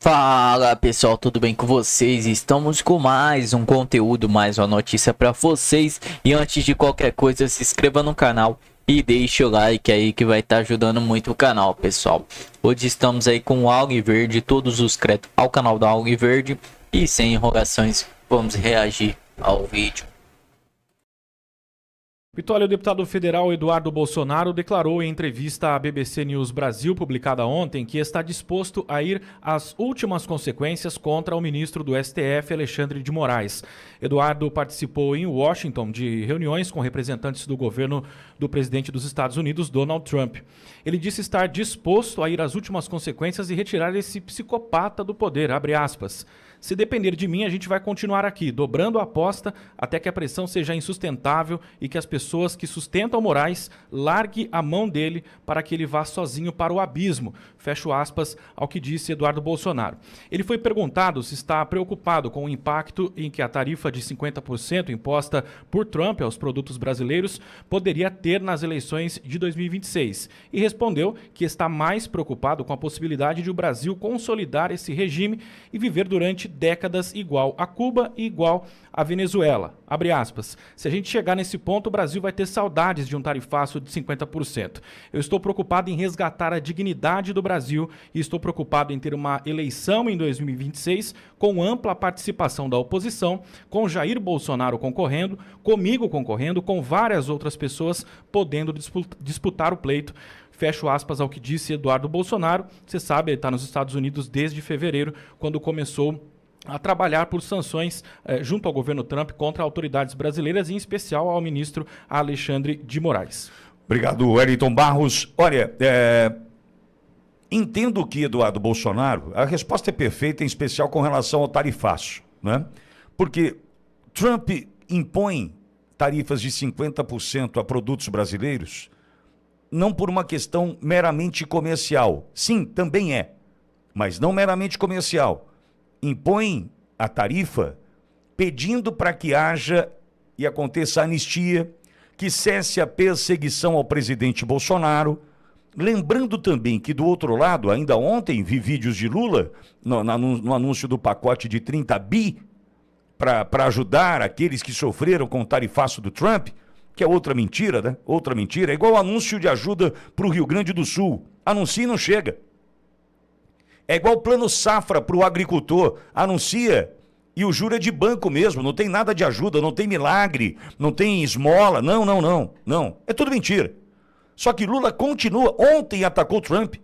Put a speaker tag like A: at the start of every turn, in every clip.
A: Fala pessoal, tudo bem com vocês? Estamos com mais um conteúdo, mais uma notícia para vocês. E antes de qualquer coisa, se inscreva no canal e deixe o like aí que vai estar ajudando muito o canal, pessoal. Hoje estamos aí com o Algo Verde, todos os créditos ao canal da Algo Verde. E sem enrolações, vamos reagir ao vídeo.
B: Vitória, o deputado federal Eduardo Bolsonaro declarou em entrevista à BBC News Brasil, publicada ontem, que está disposto a ir às últimas consequências contra o ministro do STF, Alexandre de Moraes. Eduardo participou em Washington de reuniões com representantes do governo do presidente dos Estados Unidos, Donald Trump. Ele disse estar disposto a ir às últimas consequências e retirar esse psicopata do poder, abre aspas. Se depender de mim, a gente vai continuar aqui, dobrando a aposta até que a pressão seja insustentável e que as pessoas que sustentam Moraes larguem a mão dele para que ele vá sozinho para o abismo. Fecho aspas ao que disse Eduardo Bolsonaro. Ele foi perguntado se está preocupado com o impacto em que a tarifa de 50% imposta por Trump aos produtos brasileiros poderia ter nas eleições de 2026 e respondeu que está mais preocupado com a possibilidade de o Brasil consolidar esse regime e viver durante décadas igual a Cuba e igual a Venezuela. Abre aspas. Se a gente chegar nesse ponto, o Brasil vai ter saudades de um tarifaço de 50%. Eu estou preocupado em resgatar a dignidade do Brasil e estou preocupado em ter uma eleição em 2026 com ampla participação da oposição, com Jair Bolsonaro concorrendo, comigo concorrendo, com várias outras pessoas podendo disputar o pleito. Fecho aspas ao que disse Eduardo Bolsonaro. Você sabe, ele está nos Estados Unidos desde fevereiro, quando começou a trabalhar por sanções junto ao governo Trump contra autoridades brasileiras, em especial ao ministro Alexandre de Moraes.
C: Obrigado, Wellington Barros. Olha, entendo que Eduardo Bolsonaro, a resposta é perfeita, em especial com relação ao tarifaço, né? Porque Trump impõe tarifas de 50% a produtos brasileiros, não por uma questão meramente comercial. Sim, também é, mas não meramente comercial. Impõe a tarifa pedindo para que haja e aconteça a anistia, que cesse a perseguição ao presidente Bolsonaro. Lembrando também que, do outro lado, ainda ontem vi vídeos de Lula no anúncio do pacote de 30 bi para ajudar aqueles que sofreram com o tarifaço do Trump, que é outra mentira, né? Outra mentira. É igual o anúncio de ajuda para o Rio Grande do Sul. Anuncia e não chega. É igual o plano safra para o agricultor. Anuncia e o juro é de banco mesmo. Não tem nada de ajuda, não tem milagre, não tem esmola. Não. É tudo mentira. Só que Lula continua. Ontem atacou Trump.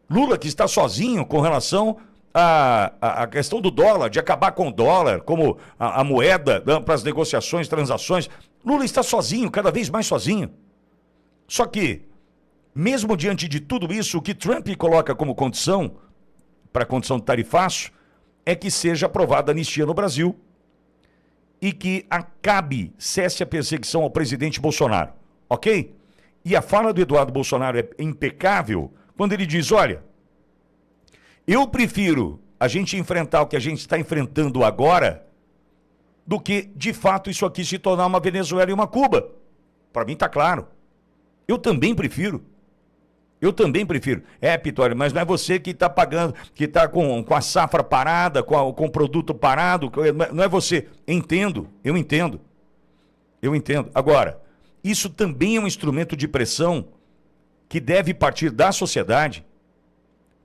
C: Lula que está sozinho com relação à questão do dólar, de acabar com o dólar como a moeda para as negociações, transações. Lula está sozinho, cada vez mais sozinho. Só que, mesmo diante de tudo isso, o que Trump coloca como condição, para a condição do tarifaço, é que seja aprovada a anistia no Brasil e que cesse a perseguição ao presidente Bolsonaro, ok? E a fala do Eduardo Bolsonaro é impecável quando ele diz, olha, eu prefiro a gente enfrentar o que a gente está enfrentando agora do que, de fato, isso aqui se tornar uma Venezuela e uma Cuba. Para mim está claro. Eu também prefiro. Vitória, mas não é você que está pagando, que está com a safra parada, com o produto parado, não é você. Eu entendo. Agora, isso também é um instrumento de pressão que deve partir da sociedade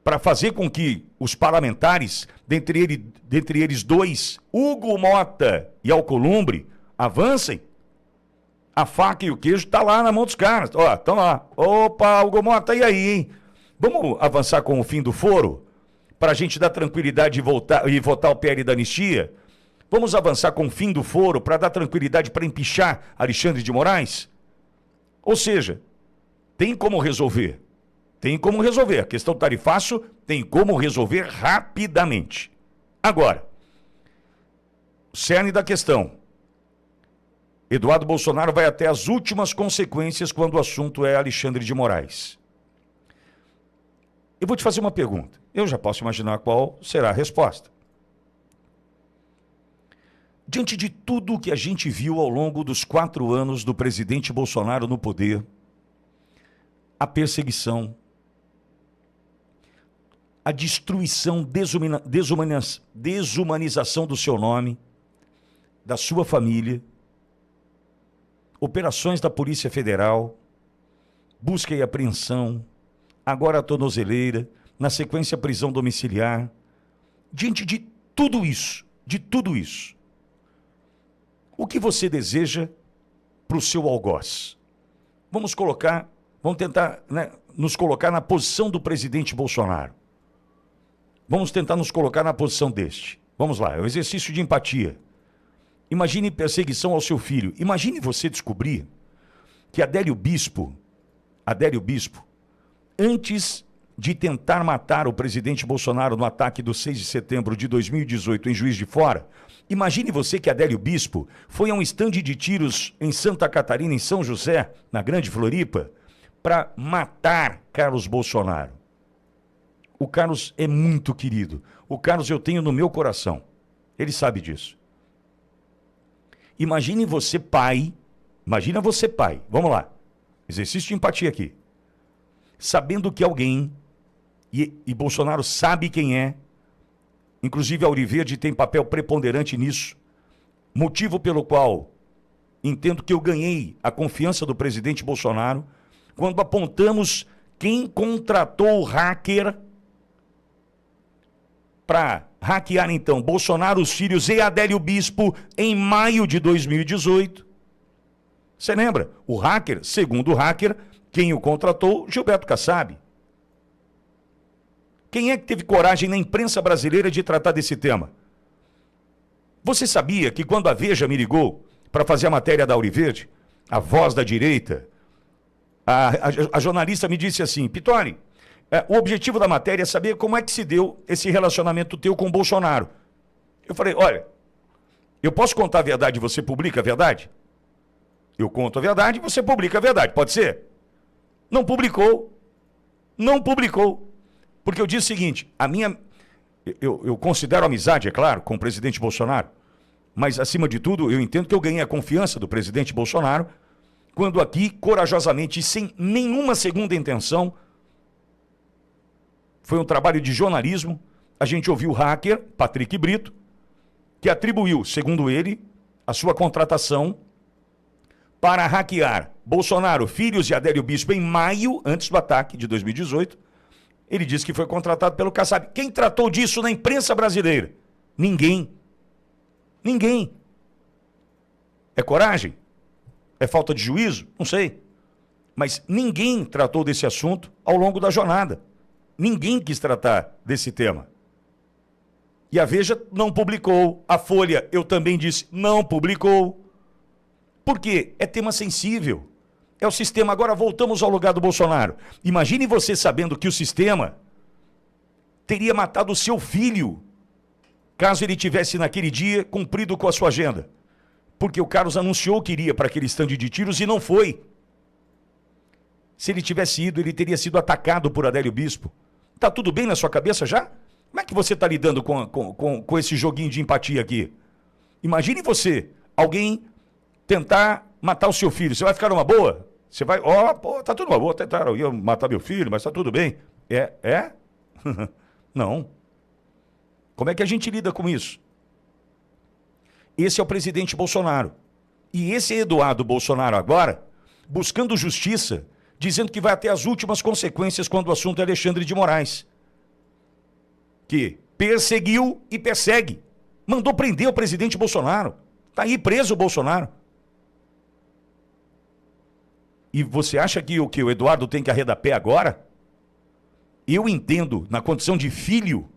C: para fazer com que os parlamentares, dentre eles dois, Hugo Mota e Alcolumbre, avancem. A faca e o queijo tá lá na mão dos caras. Ó, estão lá. Opa, Hugo Mota, e aí, hein? Vamos avançar com o fim do foro? Para a gente dar tranquilidade e votar o PL da anistia? Vamos avançar com o fim do foro para dar tranquilidade para empichar Alexandre de Moraes? Ou seja, tem como resolver. A questão do tarifaço tem como resolver rapidamente. Agora, o cerne da questão. Eduardo Bolsonaro vai até as últimas consequências quando o assunto é Alexandre de Moraes. Eu vou te fazer uma pergunta. Eu já posso imaginar qual será a resposta. Diante de tudo o que a gente viu ao longo dos 4 anos do presidente Bolsonaro no poder, a perseguição, a destruição, desumanização do seu nome, da sua família, operações da Polícia Federal, busca e apreensão, agora a tornozeleira, na sequência a prisão domiciliar. Diante de tudo isso, o que você deseja para o seu algoz? Vamos tentar, né, nos colocar na posição do presidente Bolsonaro. Vamos tentar nos colocar na posição deste. Vamos lá, é um exercício de empatia. Imagine perseguição ao seu filho. Imagine você descobrir que Adélio Bispo, antes de tentar matar o presidente Bolsonaro no ataque do 6 de setembro de 2018 em Juiz de Fora, imagine você que Adélio Bispo foi a um estande de tiros em Santa Catarina, em São José, na Grande Floripa, para matar Carlos Bolsonaro. O Carlos é muito querido. O Carlos eu tenho no meu coração. Ele sabe disso. Imagine você pai, vamos lá, exercício de empatia aqui, sabendo que alguém, e Bolsonaro sabe quem é, inclusive a Auriverde tem papel preponderante nisso, motivo pelo qual entendo que eu ganhei a confiança do presidente Bolsonaro, quando apontamos quem contratou o hacker para hackear, então, Bolsonaro, os filhos e Adélio Bispo em maio de 2018. Você lembra? O hacker, segundo o hacker, quem o contratou? Gilberto Kassab. Quem é que teve coragem na imprensa brasileira de tratar desse tema? Você sabia que quando a Veja me ligou para fazer a matéria da Auriverde, a voz da direita, a jornalista me disse assim: Pittoni, o objetivo da matéria é saber como é que se deu esse relacionamento teu com o Bolsonaro. Eu falei, olha, eu posso contar a verdade e você publica a verdade? Eu conto a verdade e você publica a verdade, pode ser? Não publicou. Porque eu disse o seguinte, eu considero amizade, é claro, com o presidente Bolsonaro, mas acima de tudo eu entendo que eu ganhei a confiança do presidente Bolsonaro, quando aqui, corajosamente e sem nenhuma segunda intenção, foi um trabalho de jornalismo, a gente ouviu o hacker, Patrick Brito, que atribuiu, segundo ele, a sua contratação para hackear Bolsonaro, filhos de Adélio Bispo, em maio, antes do ataque de 2018. Ele disse que foi contratado pelo Kassab. Quem tratou disso na imprensa brasileira? Ninguém. É coragem? É falta de juízo? Não sei. Mas ninguém tratou desse assunto ao longo da jornada. Ninguém quis tratar desse tema. E a Veja não publicou. A Folha, eu também disse, não publicou. Por quê? É tema sensível. É o sistema. Agora voltamos ao lugar do Bolsonaro. Imagine você sabendo que o sistema teria matado o seu filho, caso ele tivesse naquele dia cumprido com a sua agenda. Porque o Carlos anunciou que iria para aquele estande de tiros e não foi. Se ele tivesse ido, ele teria sido atacado por Adélio Bispo. Tá tudo bem na sua cabeça já? Como é que você está lidando com esse joguinho de empatia aqui? Imagine você, alguém tentar matar o seu filho. Você vai ficar numa boa? Você vai, tá tudo uma boa, tentaram eu matar meu filho, mas tá tudo bem. É? Não. Como é que a gente lida com isso? Esse é o presidente Bolsonaro. E esse é Eduardo Bolsonaro agora, buscando justiça, dizendo que vai até as últimas consequências quando o assunto é Alexandre de Moraes. Que perseguiu e persegue. Mandou prender o presidente Bolsonaro. Está aí preso o Bolsonaro. E você acha que o Eduardo tem que arredar pé agora? Eu entendo, na condição de filho,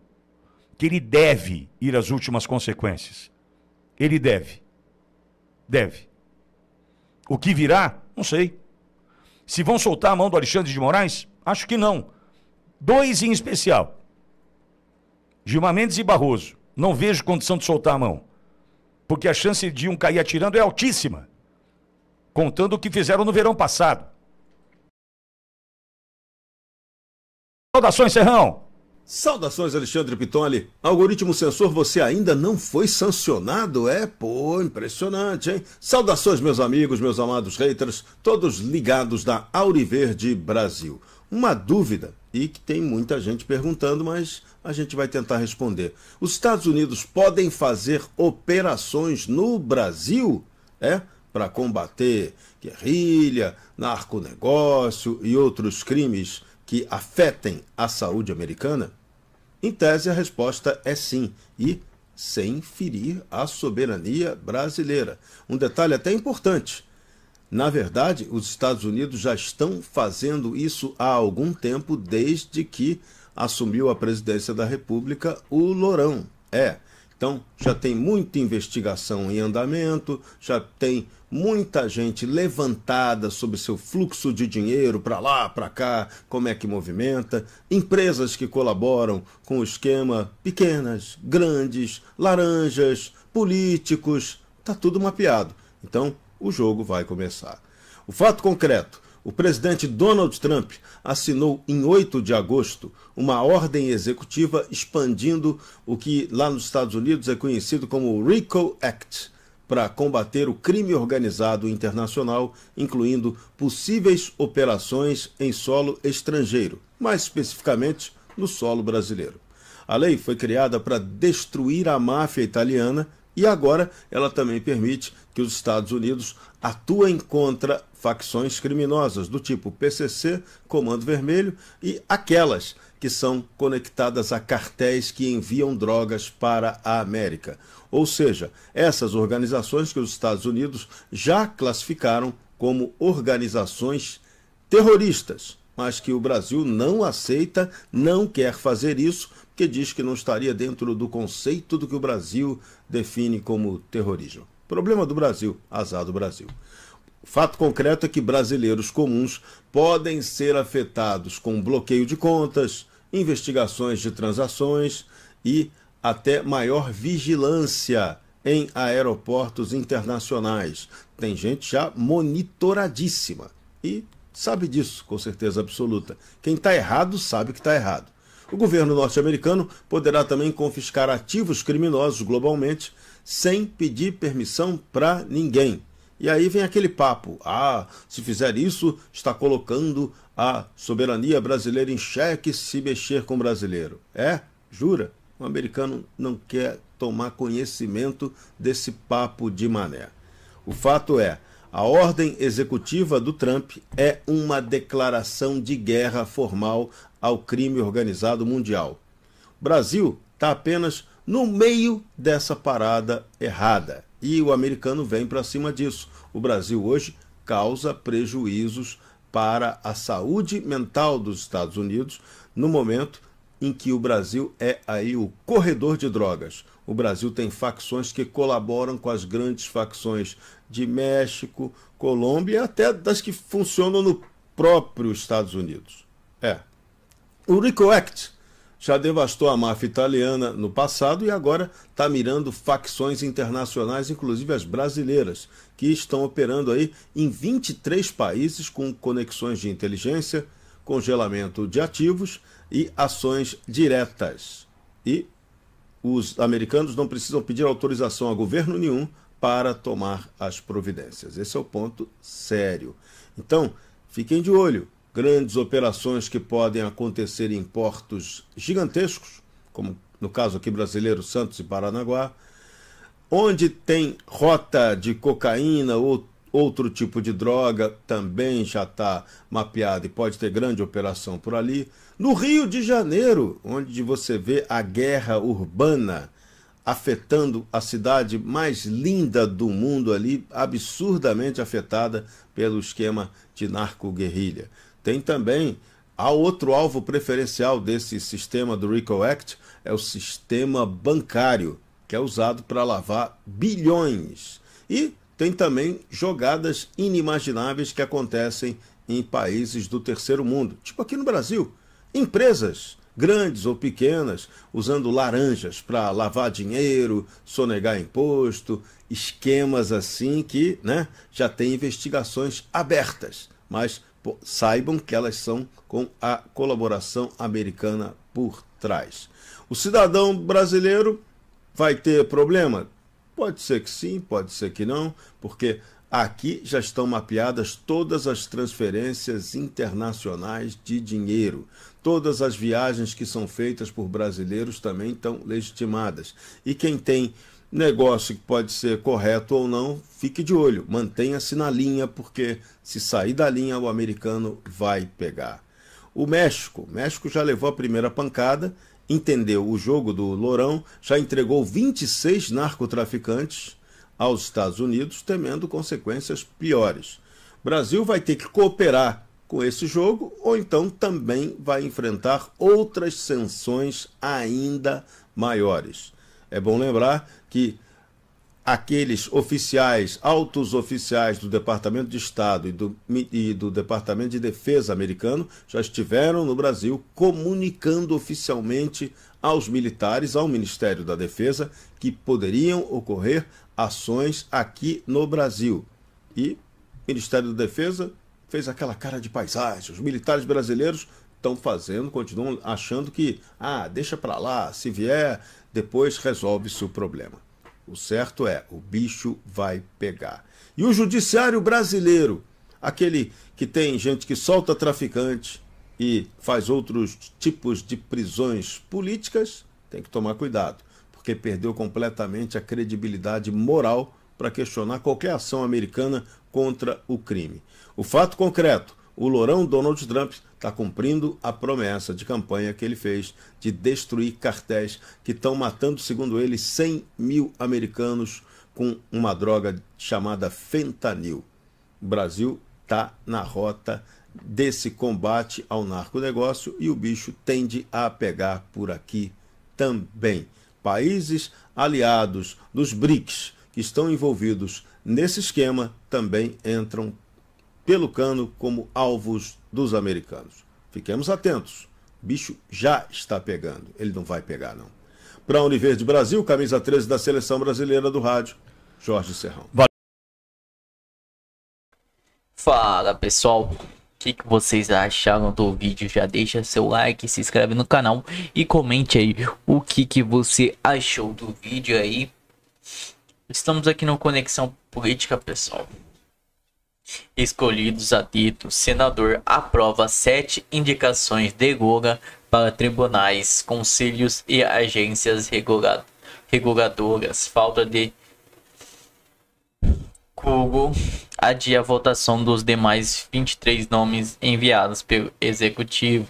C: que ele deve ir às últimas consequências. Ele deve. Deve. O que virá? Não sei. Se vão soltar a mão do Alexandre de Moraes? Acho que não. Dois em especial. Gilmar Mendes e Barroso. Não vejo condição de soltar a mão. Porque a chance de um cair atirando é altíssima. Contando o que fizeram no verão passado. Saudações, Serrão!
D: Saudações, Alexandre Pittoni. Algoritmo Sensor, você ainda não foi sancionado? Impressionante, hein? Saudações, meus amigos, meus amados haters, todos ligados da Auriverde Brasil. Uma dúvida, e que tem muita gente perguntando, mas a gente vai tentar responder. Os Estados Unidos podem fazer operações no Brasil, para combater guerrilha, narconegócio e outros crimes que afetem a saúde americana? Em tese, a resposta é sim, e sem ferir a soberania brasileira. Um detalhe até importante. Na verdade, os Estados Unidos já estão fazendo isso há algum tempo, desde que assumiu a presidência da República o Lourão. Então, já tem muita investigação em andamento, já tem muita gente levantada sobre seu fluxo de dinheiro para lá, para cá, como é que movimenta, empresas que colaboram com o esquema, pequenas, grandes, laranjas, políticos, está tudo mapeado. Então, o jogo vai começar. O fato concreto: o presidente Donald Trump assinou em 8 de agosto uma ordem executiva expandindo o que lá nos Estados Unidos é conhecido como o RICO Act, para combater o crime organizado internacional, incluindo possíveis operações em solo estrangeiro, mais especificamente no solo brasileiro. A lei foi criada para destruir a máfia italiana e agora ela também permite que os Estados Unidos atuem contra facções criminosas do tipo PCC, Comando Vermelho e aquelas que são conectadas a cartéis que enviam drogas para a América. Ou seja, essas organizações que os Estados Unidos já classificaram como organizações terroristas, mas que o Brasil não aceita, não quer fazer isso, porque diz que não estaria dentro do conceito do que o Brasil define como terrorismo. Problema do Brasil, azar do Brasil. O fato concreto é que brasileiros comuns podem ser afetados com bloqueio de contas, investigações de transações e até maior vigilância em aeroportos internacionais. Tem gente já monitoradíssima e sabe disso, com certeza absoluta. Quem está errado sabe que está errado. O governo norte-americano poderá também confiscar ativos criminosos globalmente sem pedir permissão para ninguém. E aí vem aquele papo: se fizer isso, está colocando a soberania brasileira em xeque se mexer com o brasileiro. Jura? O americano não quer tomar conhecimento desse papo de mané. O fato é, a ordem executiva do Trump é uma declaração de guerra formal ao crime organizado mundial. O Brasil está apenas no meio dessa parada errada. E o americano vem para cima disso. O Brasil hoje causa prejuízos para a saúde mental dos Estados Unidos no momento em que o Brasil é aí o corredor de drogas. O Brasil tem facções que colaboram com as grandes facções de México, Colômbia e até das que funcionam no próprio Estados Unidos. O RICO Act já devastou a máfia italiana no passado e agora está mirando facções internacionais, inclusive as brasileiras, que estão operando aí em 23 países com conexões de inteligência, congelamento de ativos e ações diretas. E os americanos não precisam pedir autorização a governo nenhum para tomar as providências. Esse é o ponto sério. Então, fiquem de olho. Grandes operações que podem acontecer em portos gigantescos, como no caso aqui brasileiro, Santos e Paranaguá, onde tem rota de cocaína ou outro tipo de droga, também já está mapeado e pode ter grande operação por ali. No Rio de Janeiro, onde você vê a guerra urbana afetando a cidade mais linda do mundo ali, absurdamente afetada pelo esquema de narco-guerrilha. Tem também outro alvo preferencial desse sistema do RICO Act, é o sistema bancário, que é usado para lavar bilhões. E tem também jogadas inimagináveis que acontecem em países do terceiro mundo, tipo aqui no Brasil. Empresas grandes ou pequenas usando laranjas para lavar dinheiro, sonegar imposto, esquemas assim que já tem investigações abertas, mas saibam que elas são com a colaboração americana por trás. O cidadão brasileiro vai ter problema? Pode ser que sim, pode ser que não, porque Aqui já estão mapeadas todas as transferências internacionais de dinheiro. Todas as viagens que são feitas por brasileiros também estão legitimadas. E quem tem negócio que pode ser correto ou não, fique de olho, mantenha-se na linha, porque se sair da linha, o americano vai pegar. O México já levou a primeira pancada, entendeu o jogo do Lourão, já entregou 26 narcotraficantes aos Estados Unidos, temendo consequências piores. O Brasil vai ter que cooperar com esse jogo, ou então também vai enfrentar outras sanções ainda maiores. É bom lembrar que aqueles oficiais, altos oficiais do Departamento de Estado e do Departamento de Defesa americano já estiveram no Brasil comunicando oficialmente aos militares, ao Ministério da Defesa, que poderiam ocorrer ações aqui no Brasil. E o Ministério da Defesa fez aquela cara de paisagem. Os militares brasileiros estão fazendo, continuam achando que, deixa para lá, se vier, depois resolve-se o problema. O certo é, o bicho vai pegar. E o judiciário brasileiro, aquele que tem gente que solta traficante e faz outros tipos de prisões políticas, tem que tomar cuidado, porque perdeu completamente a credibilidade moral para questionar qualquer ação americana contra o crime. O fato concreto, o lourão Donald Trump está cumprindo a promessa de campanha que ele fez de destruir cartéis que estão matando, segundo ele, 100 mil americanos com uma droga chamada fentanil. O Brasil está na rota desse combate ao narconegócio e o bicho tende a pegar por aqui também. Países aliados dos BRICS que estão envolvidos nesse esquema também entram pelo cano como alvos dos americanos. Fiquemos atentos. O bicho já está pegando. Ele não vai pegar, não. Para a Univerde Brasil, camisa 13 da Seleção Brasileira do Rádio, Jorge Serrão.
A: Fala, pessoal. O que vocês acharam do vídeo? Já deixa seu like, se inscreve no canal e comente aí o que você achou do vídeo aí. Estamos aqui no Conexão Política, pessoal. Escolhidos a dedo, senador aprova 7 indicações de Lula para tribunais, conselhos e agências reguladoras. Falta de Google adia a votação dos demais 23 nomes enviados pelo executivo.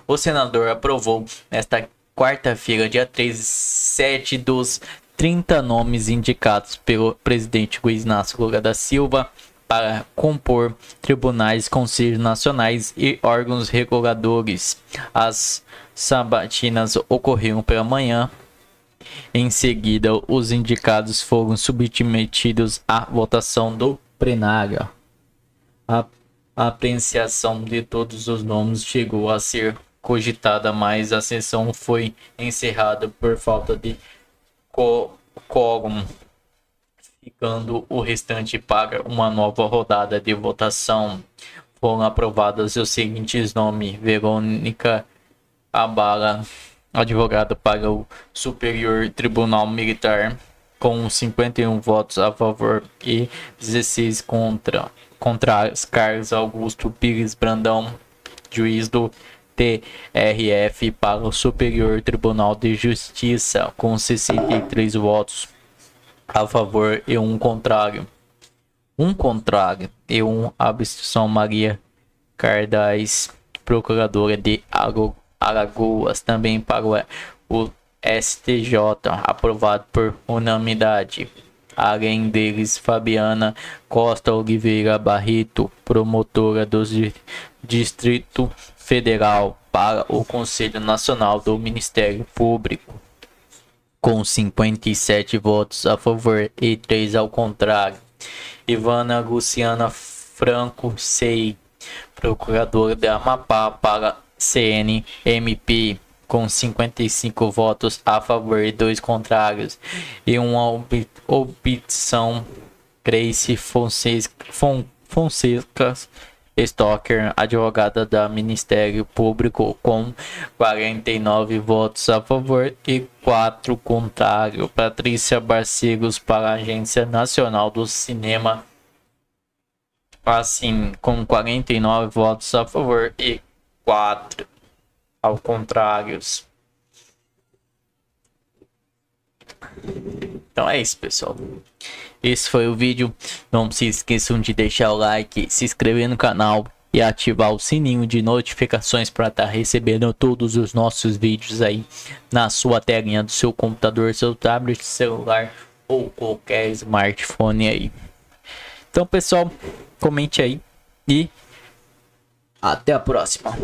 A: O senador aprovou nesta quarta-feira, dia 13, 7 dos 30 nomes indicados pelo presidente Luiz Inácio Lula da Silva para compor tribunais, conselhos nacionais e órgãos reguladores. As sabatinas ocorreram pela manhã. Em seguida, os indicados foram submetidos à votação do plenário. A apreciação de todos os nomes chegou a ser cogitada, mas a sessão foi encerrada por falta de quórum, ficando o restante para uma nova rodada de votação. Foram aprovados os seguintes nomes: Verônica Abala, advogada para o Superior Tribunal Militar, com 51 votos a favor e 16 contra. Carlos Augusto Pires Brandão, juiz do TRF para o Superior Tribunal de Justiça, com 63 votos a favor e um contrário. E uma abstenção. Maria Cardais, procuradora de Alagoas, também para o STJ, aprovado por unanimidade. Além deles, Fabiana Costa Oliveira Barreto, promotora do Distrito Federal, para o Conselho Nacional do Ministério Público, com 57 votos a favor e 3 ao contrário. Ivana Luciana Franco Sei, procuradora de Amapá para CNMP, com 55 votos a favor e 2 contrários. E uma opção, Grace Fonseca Stocker, advogada da Ministério Público, com 49 votos a favor e 4 contrário. Patrícia Barcegos para a Agência Nacional do Cinema, assim, com 49 votos a favor e 4 ao contrário. Então é isso, pessoal. Esse foi o vídeo. Não se esqueçam de deixar o like, se inscrever no canal e ativar o sininho de notificações para estar recebendo todos os nossos vídeos aí na sua telinha do seu computador, seu tablet, celular ou qualquer smartphone aí. Então, pessoal, comente aí e até a próxima.